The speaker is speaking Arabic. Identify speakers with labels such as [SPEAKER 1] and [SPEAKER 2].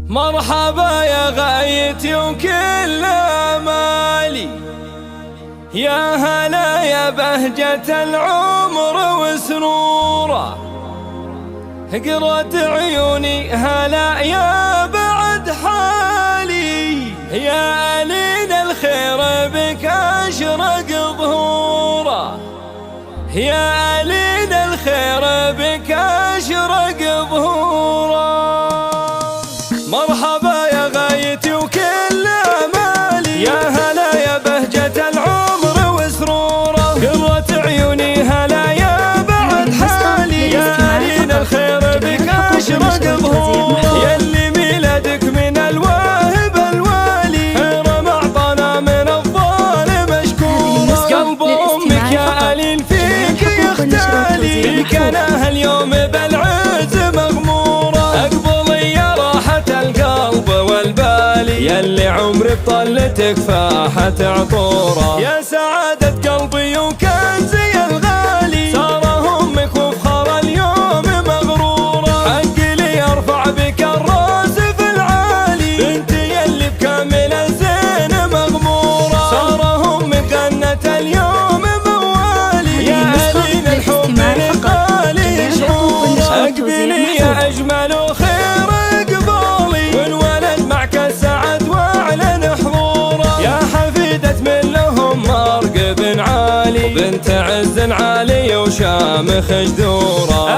[SPEAKER 1] مرحبا يا غايتي وكل امالي، يا هلا يا بهجة العمر وسروره، قرة عيوني هلا يا بعد حالي، يا ألين الخير بك أشرق ظهوره، يا ألين الخير بك أشرق ظهوره. مرحبا يا غايتي وكل امالي، يا هلا يا بهجة العمر وسروره، قرة عيوني هلا يا بعد حالي، يا ألين الخير بك أشرق ظهوره، يلي ميلادك من الواهب الوالي، حرم أعطانا من الظالم مشكورة، قلب أمك يا ألين فيك يختالي، فيك أنا هاليوم بالعز مغمورة، أقبلي يا راحة القلب والبالي، يلي عمري بطلتك فاحت عطوره، يا سعادة قلبي وكنزي الغالي، صار همك وفخر اليوم مغرورة، حقي لي ارفع بك الراس في العالي، بنتي يلي بكامل الزين مغمورة، صار همك غنت اليوم موالي، يا ألين الحب لقالي شعوره، اقبلي يا اجمل وخير اقبالي، والولد معك السعد واعلن حضوره، يا حفيدة من لهم مرقب عالي، بنت عز عالي وشامخ جذوره.